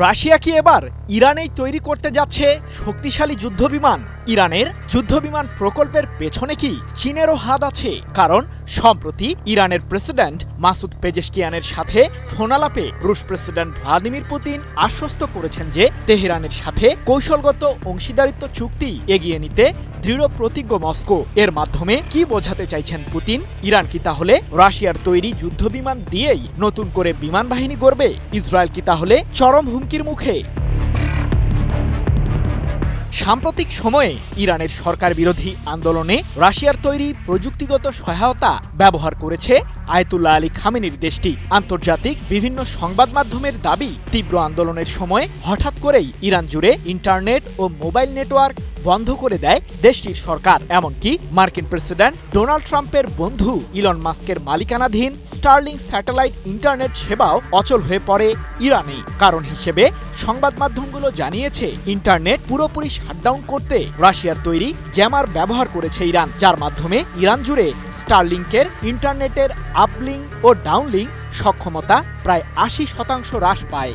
Russia কি এবার ইরানেই তৈরি করতে যাচ্ছে শক্তিশালী যুদ্ধবিমান? ইরানের যুদ্ধবিমান প্রকল্পের পেছনে কি চীনেরও হাত আছে? কারণ সম্প্রতি ইরানের প্রেসিডেন্ট মাসুদ পেজেশকিয়ানের সাথে ফোনালাপে রুশ প্রেসিডেন্ট ভ্লাদিমির পুতিন আশ্বস্ত করেছেন যে তেহরানের সাথে কৌশলগত অংশীদারিত্ব চুক্তি এগিয়ে নিতে দৃঢ় প্রতিজ্ঞ মস্কো। এর মাধ্যমে কি বোঝাতে চাইছেন পুতিন? ইরান কি তাহলে রাশিয়ার তৈরি যুদ্ধবিমান দিয়েই নতুন করে বিমান বাহিনী গড়বে? ইসরায়েল কি তাহলে চরম হুমকির মুখে? সাম্প্রতিক সময়ে ইরানের সরকার বিরোধী আন্দোলনে রাশিয়ার তৈরি প্রযুক্তিগত সহায়তা ব্যবহার করেছে আয়াতুল্লাহ আলী খামেনির দেশটি। আন্তর্জাতিক বিভিন্ন সংবাদ মাধ্যমের দাবি, তীব্র আন্দোলনের সময় হঠাৎ করেই ইরান জুড়ে ইন্টারনেট ও মোবাইল নেটওয়ার্ক বন্ধ করে দেয় দেশটির সরকার। এমনকি মার্কিন প্রেসিডেন্ট ডোনাল্ড ট্রাম্পের বন্ধু ইলন মাস্কের মালিকানাধীন স্টারলিং স্যাটেলাইট ইন্টারনেট সেবাও অচল হয়ে পড়ে ইরানে। কারণ হিসেবে সংবাদ মাধ্যমগুলো জানিয়েছে, ইন্টারনেট পুরোপুরি শাটডাউন করতে রাশিয়ার তৈরি জ্যামার ব্যবহার করেছে ইরান, যার মাধ্যমে ইরান জুড়ে স্টারলিংকের ইন্টারনেটের আপলিং ও ডাউনলিং সক্ষমতা প্রায় ৮০% হ্রাস পায়।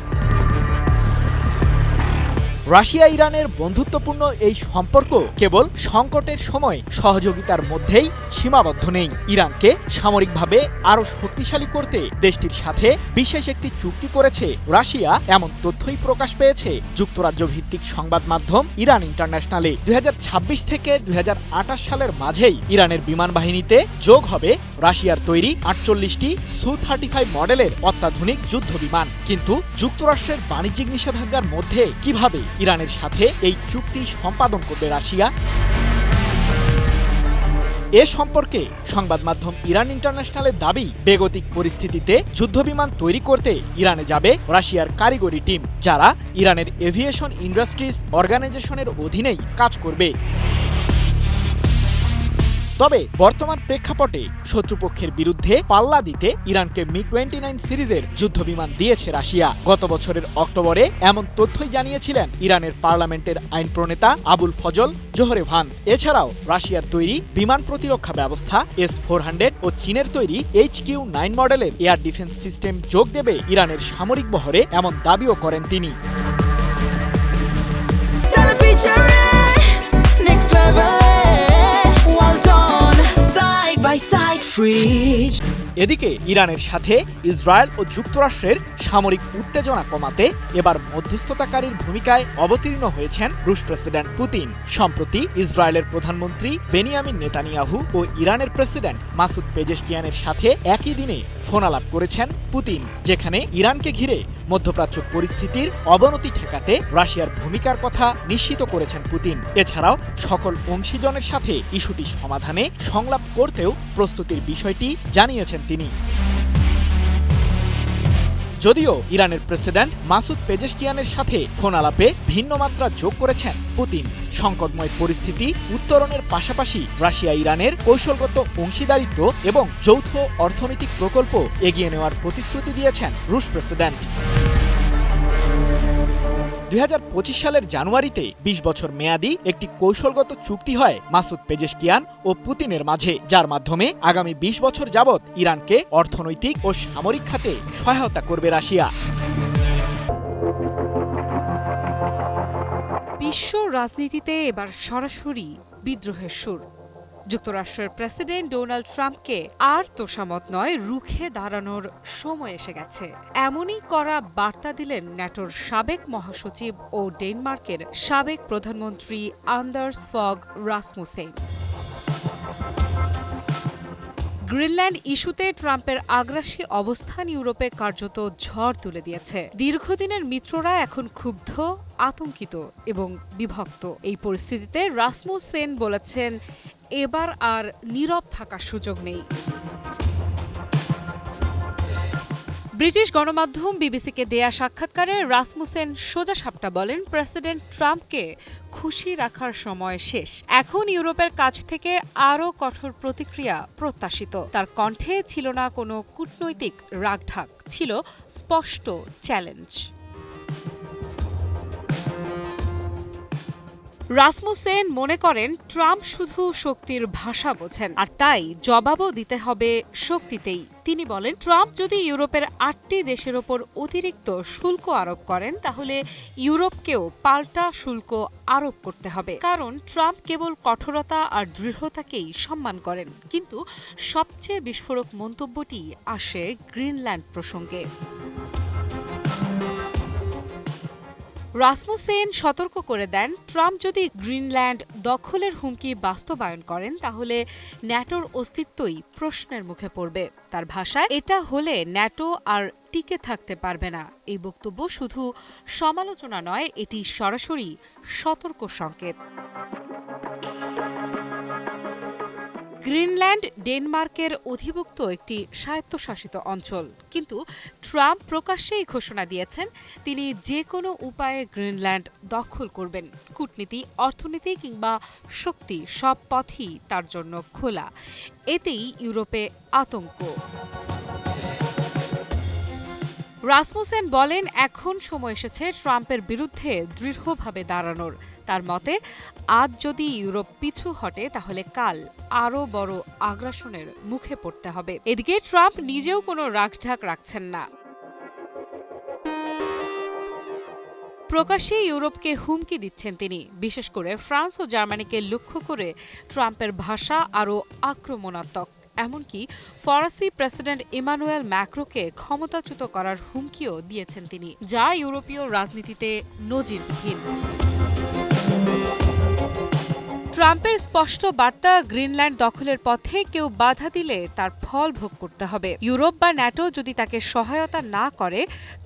রাশিয়া ইরানের বন্ধুত্বপূর্ণ এই সম্পর্ক কেবল সংকটের সময় সহযোগিতার মধ্যেই সীমাবদ্ধ নেই। ইরানকে সামরিকভাবে আরও শক্তিশালী করতে দেশটির সাথে বিশেষ একটি চুক্তি করেছে রাশিয়া, এমন তথ্যই প্রকাশ পেয়েছে যুক্তরাজ্য ভিত্তিক সংবাদ মাধ্যম ইরান ইন্টারন্যাশনালে। ২০২৬ থেকে ২০২৮ সালের মাঝেই ইরানের বিমান বাহিনীতে যোগ হবে রাশিয়ার তৈরি ৪৮টি সু-35 মডেলের অত্যাধুনিক যুদ্ধ বিমান। কিন্তু যুক্তরাষ্ট্রের বাণিজ্যিক নিষেধাজ্ঞার মধ্যে কিভাবে ইরানের সাথে এই চুক্তি সম্পাদন করবে রাশিয়া? এ সম্পর্কে সংবাদ মাধ্যম ইরান ইন্টারন্যাশনালের দাবি, বেগতিক পরিস্থিতিতে যুদ্ধবিমান তৈরি করতে ইরানে যাবে রাশিয়ার কারিগরি টিম, যারা ইরানের এভিয়েশন ইন্ডাস্ট্রিজ অর্গানাইজেশনের অধীনেই কাজ করবে। তবে বর্তমান প্রেক্ষাপটে শত্রুপক্ষের বিরুদ্ধে পাল্লা দিতে ইরানকে মিগ-29 সিরিজের যুদ্ধবিমান দিয়েছে রাশিয়া। গত বছরের অক্টোবরে এমন তথ্যই জানিয়েছিলেন ইরানের পার্লামেন্টের আইন প্রণেতা আবুল ফজল জোহরেভান। এছাড়াও রাশিয়ার তৈরি বিমান প্রতিরক্ষা ব্যবস্থা S-400 ও চীনের তৈরি HQ-9 মডেলের এয়ার ডিফেন্স সিস্টেম যোগ দেবে ইরানের সামরিক বহরে, এমন দাবিও করেন তিনি। এদিকে ইরানের সাথে ইসরায়েল ও যুক্তরাষ্ট্রের সামরিক উত্তেজনা কমাতে এবার মধ্যস্থতাকারীর ভূমিকায় অবতীর্ণ হয়েছেন রুশ প্রেসিডেন্ট পুতিন। সম্প্রতি ইসরায়েলের প্রধানমন্ত্রী বেনিয়ামিন নেতানিয়াহু ও ইরানের প্রেসিডেন্ট মাসুদ পেজেশকিয়ানের সাথে একই দিনে ফোনালাপ করেছেন পুতিন, যেখানে ইরানকে ঘিরে মধ্যপ্রাচ্য পরিস্থিতির অবনতি ঠেকাতে রাশিয়ার ভূমিকার কথা নিশ্চিত করেছেন পুতিন। এছাড়াও সকল অংশীজনের সাথে ইস্যুটি সমাধানে সংলাপ করতেও প্রস্তুতির বিষয়টি জানিয়েছেন তিনি। যদিও ইরানের প্রেসিডেন্ট মাসুদ পেজেশকিয়ানের সাথে ফোনালাপে ভিন্ন মাত্রা যোগ করেছেন পুতিন। সংকটময় পরিস্থিতি উত্তরণের পাশাপাশি রাশিয়া ইরানের কৌশলগত অংশীদারিত্ব এবং যৌথ অর্থনৈতিক প্রকল্প এগিয়ে নেওয়ার প্রতিশ্রুতি দিয়েছেন রুশ প্রেসিডেন্ট। ২০২৫ সালের জানুয়ারিতে ২০ বছর মেয়াদী একটি কৌশলগত চুক্তি হয় মাসুদ পেজেশকিয়ান ও পুতিনের মাঝে, যার মাধ্যমে আগামী ২০ বছর যাবৎ ইরানকে অর্থনৈতিক ও সামরিক খাতে সহায়তা করবে রাশিয়া। বিশ্ব রাজনীতিতে এবার সরাসরি বিদ্রোহের সুর। যুক্তরাষ্ট্রের প্রেসিডেন্ট ডোনাল্ড ট্রাম্পকে আর তোষামত নয়, রুখে দাঁড়ানোর সময় এসে গেছে। এমনই করা বার্তা দিলেন ন্যাটোর সাবেক মহাসচিব ও ডেনমার্কের সাবেক প্রধানমন্ত্রী আন্ডার্স ফগ রাসমুসেন। গ্রিনল্যান্ড ইস্যুতে ট্রাম্পের আগ্রাসী অবস্থান ইউরোপে কার্যত ঝড় তুলে দিয়েছে। দীর্ঘদিনের মিত্ররা এখন ক্ষুব্ধ, আতঙ্কিত এবং বিভক্ত। এই পরিস্থিতিতে রাসমুসেন বলেছেন, এবার আর নীরব থাকার সুযোগ নেই। ব্রিটিশ গণমাধ্যম বিবিসিকে দেয়া সাক্ষাৎকারে রাসমুসেন সোজাসাপটা বলেন, প্রেসিডেন্ট ট্রাম্পকে খুশি রাখার সময় শেষ। এখন ইউরোপের কাছ থেকে আরও কঠোর প্রতিক্রিয়া প্রত্যাশিত। তার কণ্ঠে ছিল না কোনো কূটনৈতিক রাগঢাক, ছিল স্পষ্ট চ্যালেঞ্জ। রাসমুসেন মনে করেন, ট্রাম্প শুধু শক্তির ভাষা বোঝেন, আর তাই জবাবও দিতে হবে শক্তিতেই। তিনি বলেন, ট্রাম্প যদি ইউরোপের ৮টি দেশের ওপর অতিরিক্ত শুল্ক আরোপ করেন তাহলে ইউরোপকেও পাল্টা শুল্ক আরোপ করতে হবে, কারণ ট্রাম্প কেবল কঠোরতা আর দৃঢ়তাকেই সম্মান করেন। কিন্তু সবচেয়ে বিস্ফোরক মন্তব্যটি আসে গ্রিনল্যান্ড প্রসঙ্গে। রাসমুসেন সতর্ক করে দেন, ট্রাম্প যদি গ্রিনল্যান্ড দখলের হুমকি বাস্তবায়ন করেন তাহলে ন্যাটোর অস্তিত্বই প্রশ্নের মুখে পড়বে। তার ভাষায়, এটা হলে ন্যাটো আর টিকে থাকতে পারবে না। এই বক্তব্য শুধু সমালোচনা নয়, এটি সরাসরি সতর্ক সংকেত। গ্রিনল্যান্ড ডেনমার্কের অধিভুক্ত একটি স্বায়ত্তশাসিত অঞ্চল, কিন্তু ট্রাম্প প্রকাশ্যেই ঘোষণা দিয়েছেন তিনি যে কোনো উপায়ে গ্রিনল্যান্ড দখল করবেন। কূটনীতি, অর্থনীতি কিংবা শক্তি, সব পথই তার জন্য খোলা। এতেই ইউরোপে আতঙ্ক। রাসমুসেন বলেন, এখন সময় এসেছে ট্রাম্পের বিরুদ্ধে দৃঢ়ভাবে দাঁড়ানোর। তার মতে, আজ যদি ইউরোপ পিছু হটে তাহলে কাল আরও বড় আগ্রাসনের মুখে পড়তে হবে। এদিকে ট্রাম্প নিজেও কোনো রাখঢাক রাখছেন না। প্রকাশ্যে ইউরোপকে হুমকি দিচ্ছেন তিনি। বিশেষ করে ফ্রান্স ও জার্মানিকে লক্ষ্য করে ট্রাম্পের ভাষা আরও আক্রমণাত্মক। এমনকি ফরাসি প্রেসিডেন্ট ইমানুয়েল ম্যাক্রোকে ক্ষমতাচ্যুত করার হুমকিও দিয়েছেন তিনি, যা ইউরোপীয় রাজনীতিতে নজিরবিহীন। ট্রাম্পের স্পষ্ট বার্তা, গ্রিনল্যান্ড দখলের পথে কেউ বাধা দিলে তার ফল ভোগ করতে হবে। ইউরোপ বা ন্যাটো যদি তাকে সহায়তা না করে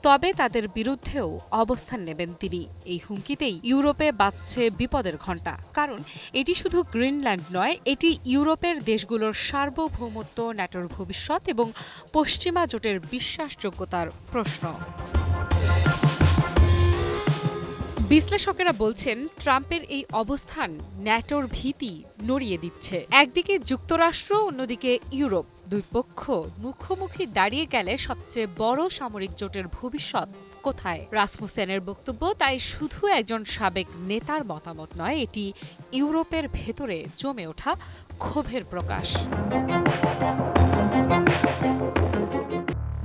তবে তাদের বিরুদ্ধেও অবস্থান নেবেন তিনি। এই হুমকিতেই ইউরোপে বাজছে বিপদের ঘণ্টা, কারণ এটি শুধু গ্রিনল্যান্ড নয়, এটি ইউরোপের দেশগুলোর সার্বভৌমত্ব, ন্যাটোর ভবিষ্যৎ এবং পশ্চিমা জোটের বিশ্বাসযোগ্যতার প্রশ্ন। বিশ্লেষকেরা বলছেন, ট্রাম্পের এই অবস্থান ন্যাটোর ভীতি নড়িয়ে দিচ্ছে। একদিকে যুক্তরাষ্ট্র, অন্যদিকে ইউরোপ, দুই পক্ষ মুখোমুখি দাঁড়িয়ে গেলে সবচেয়ে বড় সামরিক জোটের ভবিষ্যৎ কোথায়? রাসমুসেনের বক্তব্য তাই শুধু একজন সাবেক নেতার মতামত নয়, এটি ইউরোপের ভেতরে জমে ওঠা ক্ষোভের প্রকাশ।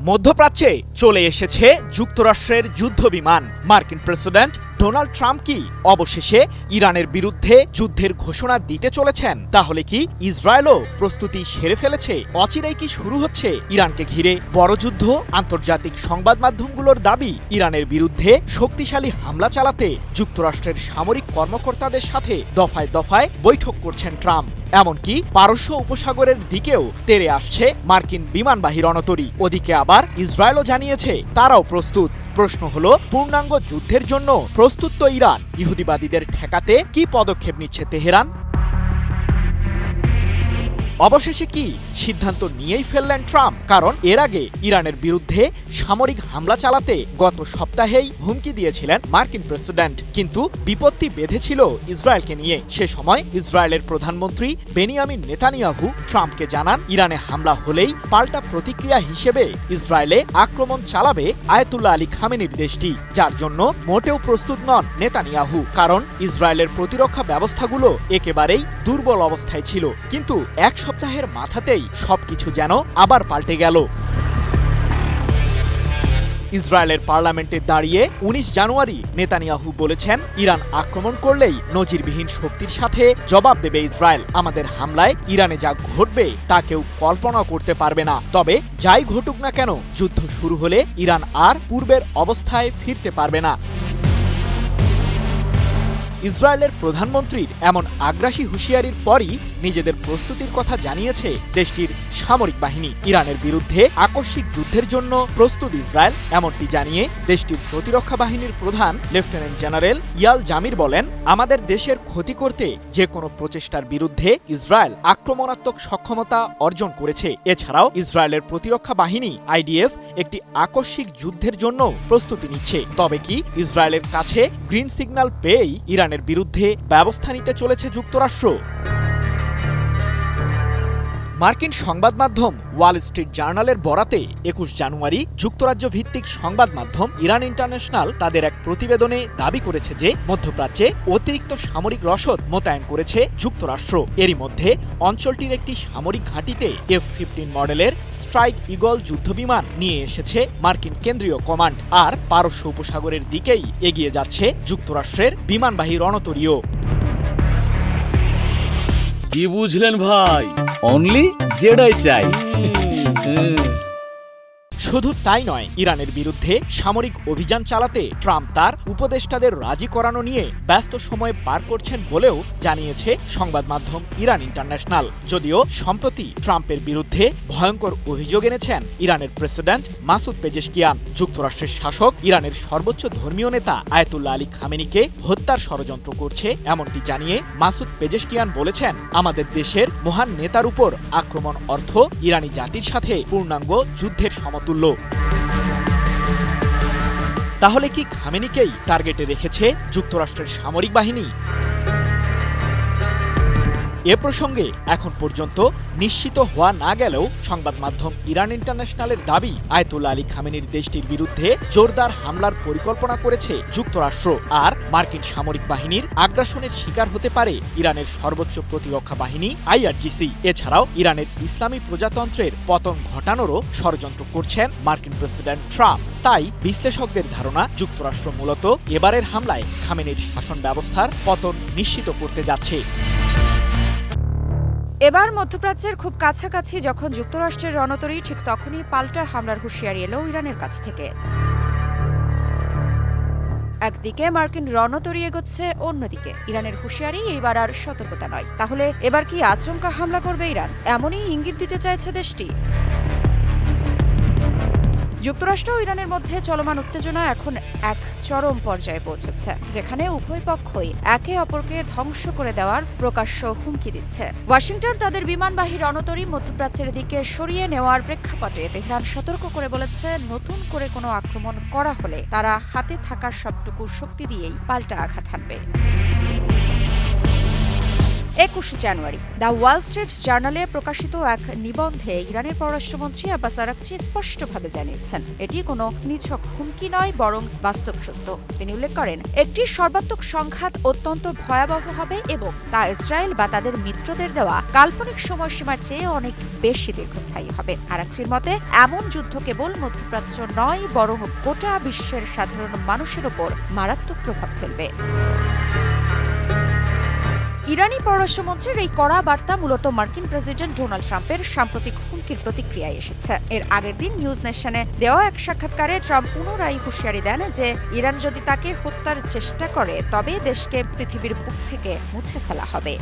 মধ্যপ্রাচ্যে চলে এসেছে যুক্তরাষ্ট্রের যুদ্ধবিমান। মার্কিন প্রেসিডেন্ট ডোনাল্ড ট্রাম্প কি অবশেষে ইরানের বিরুদ্ধে যুদ্ধের ঘোষণা দিতে চলেছেন? তাহলে কি ইসরায়েলও প্রস্তুতি সেরে ফেলেছে? অচিরেই কি শুরু হচ্ছে ইরানকে ঘিরে বড় যুদ্ধ? আন্তর্জাতিক সংবাদ মাধ্যমগুলোর দাবি, ইরানের বিরুদ্ধে শক্তিশালী হামলা চালাতে যুক্তরাষ্ট্রের সামরিক কর্মকর্তাদের সাথে দফায় দফায় বৈঠক করছেন ট্রাম্প। এমনকি পারস্য উপসাগরের দিকেও তেড়ে আসছে মার্কিন বিমানবাহী রণতরী। ওদিকে আবার ইসরায়েলও জানিয়েছে তারাও প্রস্তুত। প্রশ্ন হলো, পূর্ণাঙ্গ যুদ্ধের জন্য প্রস্তুত তো ইরান? ইহুদিবাদীদের ঠেকাতে কি পদক্ষেপ নিচ্ছে তেহরান? অবশেষে কি সিদ্ধান্ত নিয়েই ফেললেন ট্রাম্প? কারণ এর আগে ইরানের বিরুদ্ধে সামরিক হামলা চালাতে গত সপ্তাহেই হুমকি দিয়েছিলেন মার্কিন প্রেসিডেন্ট, কিন্তু বিপত্তি বেঁধেছিল ইসরায়েলকে নিয়ে। সে সময় ইসরায়েলের প্রধানমন্ত্রী বেনিয়ামিন নেতানিয়াহু ট্রাম্পকে জানান, ইরানে হামলা হলেই পাল্টা প্রতিক্রিয়া হিসেবে ইসরায়েলে আক্রমণ চালাবে আয়াতুল্লাহ আলী খামেনির দেশটি, যার জন্য মোটেও প্রস্তুত নন নেতানিয়াহু। কারণ ইসরায়েলের প্রতিরক্ষা ব্যবস্থাগুলো একেবারেই দুর্বল অবস্থায় ছিল। কিন্তু এক সপ্তাহের মাথাতেই সবকিছু যেন আবার পাল্টে গেল। ইসরায়েলের পার্লামেন্টে দাঁড়িয়ে ১৯ জানুয়ারি নেতানিয়াহু বলেছেন, ইরান আক্রমণ করলেই নজিরবিহীন শক্তির সাথে জবাব দেবে ইসরায়েল। আমাদের হামলায় ইরানে যা ঘটবে তা কেউ কল্পনা করতে পারবে না। তবে যাই ঘটুক না কেন, যুদ্ধ শুরু হলে ইরান আর পূর্বের অবস্থায় ফিরতে পারবে না। ইসরায়েলের প্রধানমন্ত্রীর এমন আগ্রাসী হুঁশিয়ারির পরই নিজেদের প্রস্তুতির কথা জানিয়েছে দেশটির সামরিক বাহিনী। ইরানের বিরুদ্ধে আকস্মিক যুদ্ধের জন্য প্রস্তুত ইসরায়েল, এমনটি জানিয়ে দেশটির প্রতিরক্ষা বাহিনীর প্রধান লেফটেন্যান্ট জেনারেল ইয়াল জামির বলেন, আমাদের দেশের ক্ষতি করতে যে কোনো প্রচেষ্টার বিরুদ্ধে ইসরায়েল আক্রমণাত্মক সক্ষমতা অর্জন করেছে। এছাড়াও ইসরায়েলের প্রতিরক্ষা বাহিনী আইডিএফ একটি আকস্মিক যুদ্ধের জন্য প্রস্তুতি নিচ্ছে। তবে কি ইসরায়েলের কাছে গ্রিন সিগন্যাল পেয়েই ইরানের বিরুদ্ধে ব্যবস্থা নিতে চলেছে যুক্তরাষ্ট্র? মার্কিন সংবাদ মাধ্যম ওয়াল স্ট্রিট জার্নালের বরাতে ২১ জানুয়ারি যুক্তরাজ্য ভিত্তিক সংবাদ মাধ্যম ইরান ইন্টারন্যাশনাল তাদের এক প্রতিবেদনে দাবি করেছে যে মধ্যপ্রাচ্যে অতিরিক্ত সামরিক রসদ মোতায়েন করেছে যুক্তরাষ্ট্র। এরই মধ্যে অঞ্চলটির একটি সামরিক ঘাঁটিতে F-15 মডেলের স্ট্রাইক ঈগল যুদ্ধবিমান নিয়ে এসেছে মার্কিন কেন্দ্রীয় কমান্ড। আর পারস্য উপসাগরের দিকেই এগিয়ে যাচ্ছে যুক্তরাষ্ট্রের বিমানবাহী রণতরীও। কি বুঝলেন ভাই? অনলি জেডাই চাই। শুধু তাই নয়, ইরানের বিরুদ্ধে সামরিক অভিযান চালাতে ট্রাম্প তার উপদেষ্টাদের রাজি করানো নিয়ে ব্যস্ত সময় পার করছেন বলেও জানিয়েছে সংবাদ মাধ্যম ইরান ইন্টারন্যাশনাল। যদিও সম্প্রতি ট্রাম্পের বিরুদ্ধে ভয়ঙ্কর অভিযোগ এনেছেন ইরানের প্রেসিডেন্ট মাসুদ পেজেশকিয়ান। যুক্তরাষ্ট্রের শাসক ইরানের সর্বোচ্চ ধর্মীয় নেতা আয়াতুল্লাহ আলী খামেনিকে হত্যার ষড়যন্ত্র করছে, এমনটি জানিয়ে মাসুদ পেজেশকিয়ান বলেছেন, আমাদের দেশের মহান নেতার উপর আক্রমণ অর্থ ইরানি জাতির সাথে পূর্ণাঙ্গ যুদ্ধের সমতুল্য। তাহলে কি খামেনিকেই টার্গেটে রেখেছে যুক্তরাষ্ট্রের সামরিক বাহিনী? এ প্রসঙ্গে এখন পর্যন্ত নিশ্চিত হওয়া না গেলেও সংবাদ মাধ্যম ইরান ইন্টারন্যাশনালের দাবি, আয়াতুল্লাহ আলী খামেনির দেশটির বিরুদ্ধে জোরদার হামলার পরিকল্পনা করেছে যুক্তরাষ্ট্র। আর মার্কিন সামরিক বাহিনীর আগ্রাসনের শিকার হতে পারে ইরানের সর্বোচ্চ প্রতিরক্ষা বাহিনী IRGC। এছাড়াও ইরানের ইসলামী প্রজাতন্ত্রের পতন ঘটানোরও ষড়যন্ত্র করছেন মার্কিন প্রেসিডেন্ট ট্রাম্প। তাই বিশ্লেষকদের ধারণা, যুক্তরাষ্ট্র মূলত এবারের হামলায় খামেনির শাসন ব্যবস্থার পতন নিশ্চিত করতে যাচ্ছে। এবার মধ্যপ্রাচ্যের খুব কাছাকাছি যখন যুক্তরাষ্ট্রের রণতরী, ঠিক তখনই পাল্টা হামলার হুঁশিয়ারি এলো ইরানের কাছ থেকে। একদিকে মার্কিন রণতরী এগোচ্ছে, অন্যদিকে ইরানের হুঁশিয়ারি এইবার আর সতর্কতা নয়। তাহলে এবার কি আচমকা হামলা করবে ইরান? এমনই ইঙ্গিত দিতে চাইছে দেশটি। যুক্তরাষ্ট্র ও ইরানের মধ্যে চলমান উত্তেজনা এখন এক চরম পর্যায়ে পৌঁছেছে, যেখানে উভয় পক্ষই একে অপরকে ধ্বংস করে দেওয়ার প্রকাশ্য হুমকি দিচ্ছে। ওয়াশিংটন তাদের বিমানবাহী রণতরী মধ্যপ্রাচ্যের দিকে সরিয়ে নেওয়ার প্রেক্ষাপটে তেহরান সতর্ক করে বলেছে, নতুন করে কোনো আক্রমণ করা হলে তারা হাতে থাকা সবটুকু শক্তি দিয়েই পাল্টা আঘাত হানবে। ২১ জানুয়ারি দ্য ওয়াল স্ট্রিট জার্নালে প্রকাশিত এক নিবন্ধে ইরানের পররাষ্ট্রমন্ত্রী আব্বাস আরাগচি স্পষ্টভাবে জানিয়েছেন, এটি কোনো নিছক হুমকি নয়, বরং বাস্তব সত্য। তিনি উল্লেখ করেন, একটি সর্বাত্মক সংঘাত অত্যন্ত ভয়াবহ হবে এবং তা ইসরায়েল বা তাদের মিত্রদের দেওয়া কাল্পনিক সময়সীমার চেয়ে অনেক বেশি দীর্ঘস্থায়ী হবে। আরাগচির মতে, এমন যুদ্ধ কেবল মধ্যপ্রাচ্য নয়, বরং গোটা বিশ্বের সাধারণ মানুষের উপর মারাত্মক প্রভাব ফেলবে। ইরানি পররাষ্ট্রমন্ত্রীর এই কড়া বার্তা মূলত মার্কিন প্রেসিডেন্ট ডোনাল্ড ট্রাম্পের সাম্প্রতিক হুমকির প্রতিক্রিয়ায় এসেছে। এর আগের দিন নিউজ নেশনে দেওয়া এক সাক্ষাৎকারে ট্রাম্প পুনরায় হুঁশিয়ারি দেন যে ইরান যদি তাকে হত্যার চেষ্টা করে তবে দেশকে পৃথিবীর বুক থেকে মুছে ফেলা হবে।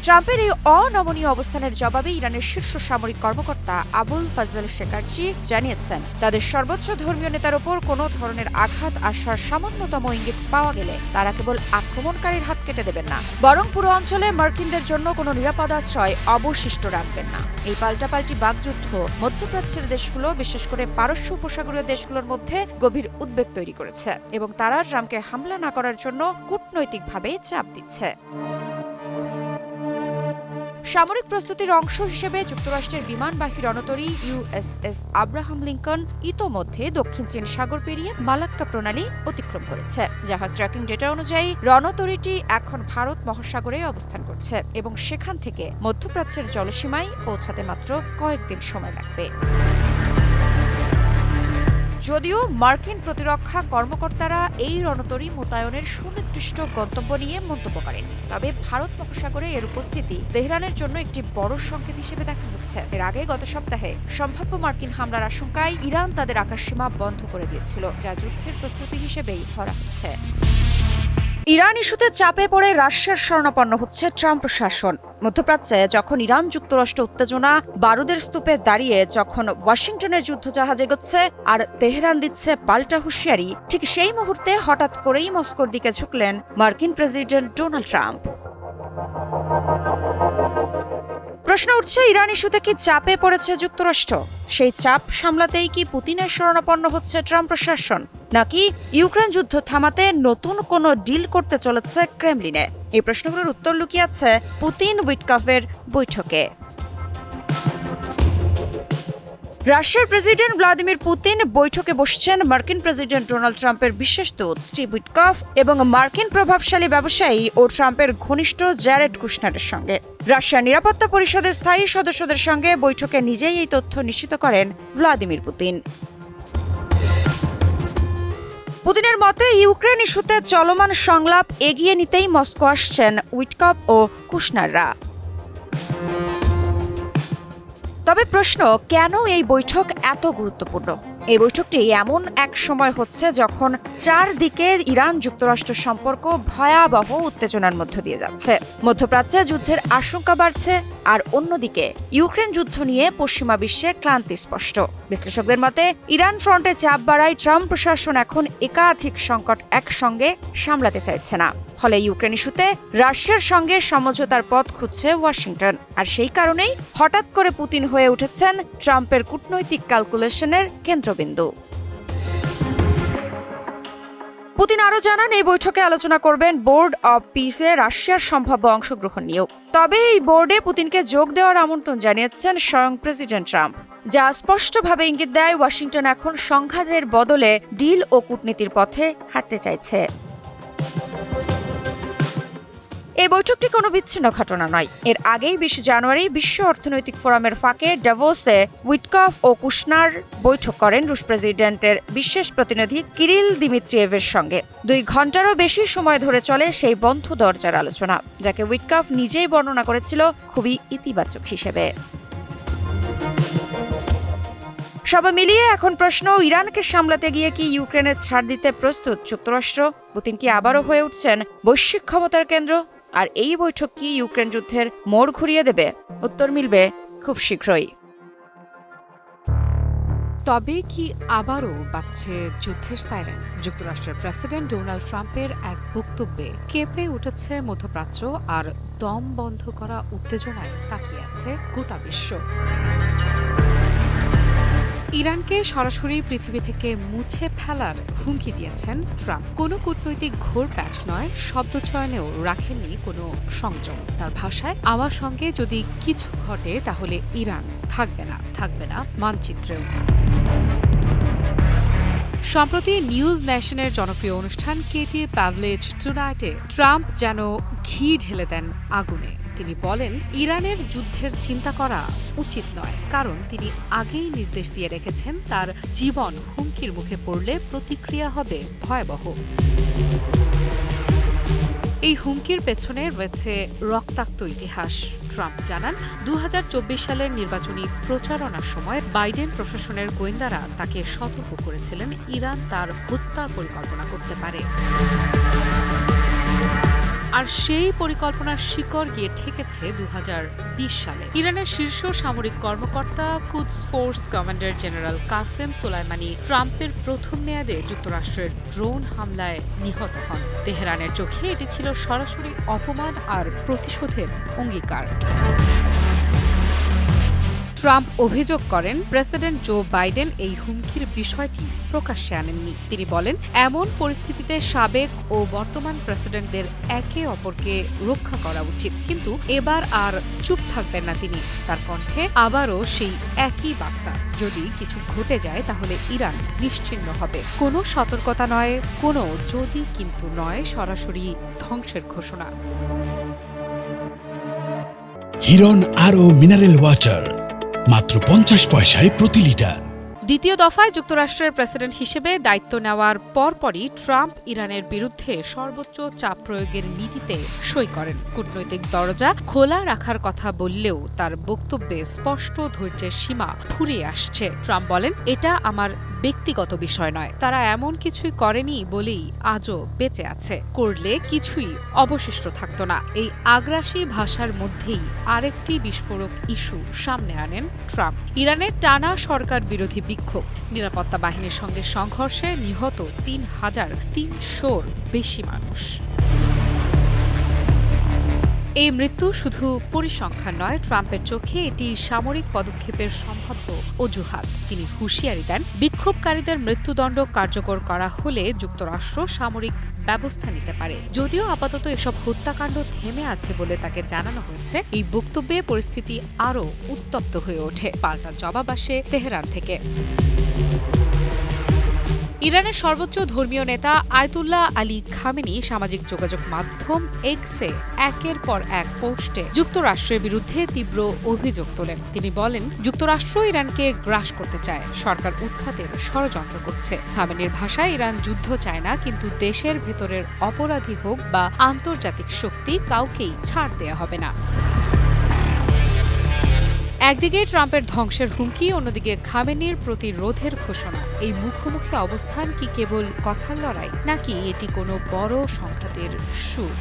ট্রাম্পের এই অনমনীয় অবস্থানের জবাবে ইরানের শীর্ষ সামরিক কর্মকর্তা আবুল ফাজল শেকারচি জানিয়েছেন, তাদের সর্বোচ্চ ধর্মীয় নেতার ওপর কোনো ধরনের আঘাত আসার সামান্যতম ইঙ্গিত পাওয়া গেলে তারা কেবল আক্রমণকারীর হাত কেটে দেবেন না, বরং পুরো অঞ্চলে মার্কিনদের জন্য কোনো নিরাপদ আশ্রয় অবশিষ্ট রাখবেন না। এই পাল্টাপাল্টি বাকযুদ্ধ মধ্যপ্রাচ্যের দেশগুলো, বিশেষ করে পারস্য উপসাগরীয় দেশগুলোর মধ্যে গভীর উদ্বেগ তৈরি করেছে এবং তারা ট্রাম্পকে হামলা না করার জন্য কূটনৈতিকভাবে চাপ দিচ্ছে। সামরিক প্রস্তুতির অংশ হিসেবে যুক্তরাষ্ট্রের বিমানবাহী রণতরী USS আব্রাহাম লিঙ্কন ইতোমধ্যে দক্ষিণ চীন সাগর পেরিয়ে মালাক্কা প্রণালী অতিক্রম করেছে। জাহাজ ট্র্যাকিং ডেটা অনুযায়ী রণতরীটি এখন ভারত মহাসাগরে অবস্থান করছে এবং সেখান থেকে মধ্যপ্রাচ্যের জলসীমায় পৌঁছাতে মাত্র কয়েকদিন সময় লাগবে। যদিও মার্কিন প্রতিরক্ষা কর্মকর্তারা এই রণতরী মোতায়েনের সুনির্দিষ্ট গন্তব্য নিয়ে মন্তব্য করেন, তবে ভারত মহাসাগরে এর উপস্থিতি তেহরানের জন্য একটি বড় সংকেত হিসেবে দেখা হচ্ছে। এর আগে গত সপ্তাহে সম্ভাব্য মার্কিন হামলার আশঙ্কায় ইরান তাদের আকাশসীমা বন্ধ করে দিয়েছিল, যা যুদ্ধের প্রস্তুতি হিসেবেই ধরা হচ্ছে। ইরান ইস্যুতে চাপে পড়ে রাশিয়ার শরণাপন্ন হচ্ছে ট্রাম্প প্রশাসন। মধ্যপ্রাচ্যে যখন ইরান যুক্তরাষ্ট্র উত্তেজনা বারুদের স্তূপে দাঁড়িয়ে, যখন ওয়াশিংটনের যুদ্ধজাহাজ এগোচ্ছে আর তেহরান দিচ্ছে পাল্টা হুঁশিয়ারি, ঠিক সেই মুহূর্তে হঠাৎ করেই মস্কোর দিকে ঝুঁকলেন মার্কিন প্রেসিডেন্ট ডোনাল্ড ট্রাম্প। প্রশ্ন উঠছে, ইরান ইস্যুতে কি চাপে পড়েছে যুক্তরাষ্ট্র? সেই চাপ সামলাতেই কি পুতিনের শরণাপন্ন হচ্ছে ট্রাম্প প্রশাসন, নাকি ইউক্রেন যুদ্ধ থামাতে নতুন কোনো ডিল করতে চলেছে ক্রেমলিনে? এই প্রশ্নগুলোর উত্তর লুকিয়ে আছে পুতিন উইটকফের বৈঠকে। রাশিয়ার প্রেসিডেন্ট ভ্লাদিমির পুতিন বৈঠকে বসছেন মার্কিন প্রেসিডেন্ট ডোনাল্ড ট্রাম্পের বিশেষ দূত স্টিভ উইটকফ এবং মার্কিন প্রভাবশালী ব্যবসায়ী ও ট্রাম্পের ঘনিষ্ঠ জ্যারেড কুশনারের সঙ্গে। রাশিয়ার নিরাপত্তা পরিষদের স্থায়ী সদস্যদের সঙ্গে বৈঠকে নিজেই এই তথ্য নিশ্চিত করেন ভ্লাদিমির পুতিন। পুতিনের মতে ইউক্রেন ইস্যুতে চলমান সংলাপ এগিয়ে নিতেই মস্কো আসছেন উইটকফ ও কুশনাররা। তবে প্রশ্ন, কেন এই বৈঠক এত গুরুত্বপূর্ণ? এই বৈঠকটি এমন এক সময় হচ্ছে যখন চারদিকে ইরান যুক্তরাষ্ট্র সম্পর্ক ভয়াবহ উত্তেজনার মধ্য দিয়ে যাচ্ছে। মধ্যপ্রাচ্যে যুদ্ধের আশঙ্কা বাড়ছে, আর অন্যদিকে ইউক্রেন যুদ্ধ নিয়ে পশ্চিমা বিশ্বে ক্লান্তি স্পষ্ট। বিশ্লেষকদের মতে ইরান ফ্রন্টে চাপ বাড়ায় ট্রাম্প প্রশাসন এখন একাধিক সংকট একসঙ্গে সামলাতে চাইছে না। ফলে ইউক্রেন ইস্যুতে রাশিয়ার সঙ্গে সমঝোতার পথ খুঁজছে ওয়াশিংটন। আর সেই কারণেই হঠাৎ করে পুতিন হয়ে উঠেছেন ট্রাম্পের কূটনৈতিক ক্যালকুলেশনের কেন্দ্রবিন্দু। পুতিন আরও জানান, এই বৈঠকে আলোচনা করবেন বোর্ড অব পিসে রাশিয়ার সম্ভাব্য অংশগ্রহণ নিয়েও। তবে এই বোর্ডে পুতিনকে যোগ দেওয়ার আমন্ত্রণ জানিয়েছেন স্বয়ং প্রেসিডেন্ট ট্রাম্প, যা স্পষ্টভাবে ইঙ্গিত দেয় ওয়াশিংটন এখন সংঘাতের বদলে ডিল ও কূটনীতির পথে হাঁটতে চাইছে। এই বৈঠকটি কোনো বিচ্ছিন্ন ঘটনা নয়। এর আগেই 20 জানুয়ারি বিশ্ব অর্থনৈতিক ফোরামের ফাঁকে ডাভোসে উইটকফ ও কুশনার বৈঠক করেন রুশ প্রেসিডেন্টের বিশেষ প্রতিনিধি কিরিল দিমিত্রিয়েভের সঙ্গে। 2 ঘন্টারও বেশি সময় ধরে চলে সেই বন্ধ দরজার আলোচনা, যাকে উইটকফ নিজেই বর্ণনা করেছিল খুবই ইতিবাচক হিসেবে। সব মিলিয়ে এখন প্রশ্ন, ইরানকে সামলাতে গিয়ে কি ইউক্রেনের ছাড় দিতে প্রস্তুত যুক্তরাষ্ট্র? পুতিন কি আবারও হয়ে উঠছেন বৈশ্বিক ক্ষমতার কেন্দ্র? আর এই বৈঠক কি ইউক্রেন যুদ্ধের মোড় ঘুরিয়ে দেবে? উত্তর মিলবে খুব শীঘ্রই। তবে কি আবারও বাজছে যুদ্ধের সাইরেন? যুক্তরাষ্ট্রের প্রেসিডেন্ট ডোনাল্ড ট্রাম্পের এক বক্তব্যে কেঁপে উঠেছে মধ্যপ্রাচ্য, আর দম বন্ধ করা উত্তেজনায় তাকিয়ে আছে গোটা বিশ্ব। ইরানকে সরাসরি পৃথিবী থেকে মুছে ফেলার হুমকি দিয়েছেন ট্রাম্প। কোনো কূটনৈতিক ঘোর প্যাচ নয়, শব্দচয়নেও রাখেননি কোনো সংযম। তার ভাষায়, আমার সঙ্গে যদি কিছু ঘটে তাহলে ইরান থাকবে না মানচিত্রেও। সম্প্রতি নিউজ ন্যাশনের জনপ্রিয় অনুষ্ঠান কেটি প্যাভলেজ টুনাইটে ট্রাম্প যেন ঘি ঢেলে দেন আগুনে। তিনি বলেন, ইরানের যুদ্ধের চিন্তা করা উচিত নয়, কারণ তিনি আগেই নির্দেশ দিয়ে রেখেছেন তার জীবন হুমকির মুখে পড়লে প্রতিক্রিয়া হবে ভয়াবহ। এই হুমকির পেছনে রয়েছে রক্তাক্ত ইতিহাস। ট্রাম্প জানান, 2024 সালের নির্বাচনী প্রচারণার সময় বাইডেন প্রশাসনের গোয়েন্দারা তাকে সতর্ক করেছিলেন ইরান তার হত্যার পরিকল্পনা করতে পারে। আর সেই পরিকল্পনার শিকড় গিয়ে ঠেকেছে 2020 সালে। ইরানের শীর্ষ সামরিক কর্মকর্তা Quds force commander general Qasem Soleimani ট্রাম্পের প্রথম মেয়াদে যুক্তরাষ্ট্রের ড্রোন হামলায় নিহত হন। তেহরানের চোখে এটি ছিল সরাসরি অপমান আর প্রতিশোধের অঙ্গীকার। ট্রাম্প অভিযোগ করেন, প্রেসিডেন্ট জো বাইডেন এই হুমকির বিষয়টি প্রকাশ্যে আনেননি। তিনি বলেন, এমন পরিস্থিতিতে সাবেক ও বর্তমান প্রেসিডেন্টদের একে অপরকে রক্ষা করা উচিত, কিন্তু এবার আর চুপ থাকবেন না তিনি। তার কণ্ঠে আবারও সেই একই বার্তা, যদি কিছু ঘটে যায় তাহলে ইরান নিশ্চিহ্ন হবে। কোনো সতর্কতা নয়, কোনো যদি কিন্তু নয়, সরাসরি ধ্বংসের ঘোষণা। হিরন আরও মিনারেল ওয়াটার মাত্র 50 পয়সায় প্রতি লিটার। দ্বিতীয় দফায় যুক্তরাষ্ট্রের প্রেসিডেন্ট হিসেবে দায়িত্ব নেওয়ার পরপরই ট্রাম্প ইরানের বিরুদ্ধে সর্বোচ্চ চাপ প্রয়োগের নীতিতে সই করেন। কূটনৈতিক দরজা খোলা রাখার কথা বললেও তার বক্তব্যে স্পষ্ট ধৈর্যের সীমা ফুরিয়ে আসছে। ট্রাম্প বলেন, এটা আমার ব্যক্তিগত বিষয় নয়, তারা এমন কিছুই করেনি বলেই আজও বেঁচে আছে, করলে কিছুই অবশিষ্ট থাকত না। এই আগ্রাসী ভাষার মধ্যেই আরেকটি বিস্ফোরক ইস্যু সামনে আনেন ট্রাম্প, ইরানের টানা সরকার বিরোধী বিক্ষোভ। নিরাপত্তা বাহিনীর সঙ্গে সংঘর্ষে নিহত 3300-র বেশি মানুষ। এই মৃত্যু শুধু পরিসংখ্যান নয়, ট্রাম্পের চোখে এটি সামরিক পদক্ষেপের সম্ভাব্য অজুহাত। তিনি হুঁশিয়ারি দেন, বিক্ষোভকারীদের মৃত্যুদণ্ড কার্যকর করা হলে যুক্তরাষ্ট্র সামরিক ব্যবস্থা নিতে পারে। যদিও আপাতত এসব হত্যাকাণ্ড থেমে আছে বলে তাকে জানানো হয়েছে, এই বক্তব্যে পরিস্থিতি আরও উত্তপ্ত হয়ে ওঠে। পাল্টা জবাব আসে তেহরান থেকে। ইরানের সর্বোচ্চ ধর্মীয় নেতা আয়াতুল্লাহ আলী খামেনি সামাজিক যোগাযোগ মাধ্যম এক্সে একের পর এক পোস্টে যুক্তরাষ্ট্রের বিরুদ্ধে তীব্র অভিযোগ তোলেন। তিনি বলেন, যুক্তরাষ্ট্র ইরানকে গ্রাস করতে চায়, সরকার উৎখাতের ষড়যন্ত্র করছে। খামেনির ভাষায়, ইরান যুদ্ধ চায় না, কিন্তু দেশের ভেতরের অপরাধী হোক বা আন্তর্জাতিক শক্তি, কাউকেই ছাড় দেয়া হবে না। একদিকে ট্রাম্পের ধ্বংসের হুমকি, অন্যদিকে খামেনির প্রতিরোধের ঘোষণা। এই মুখোমুখি অবস্থান কি কেবল কথার লড়াই, নাকি এটি কোনো বড় সংঘাতের সুর?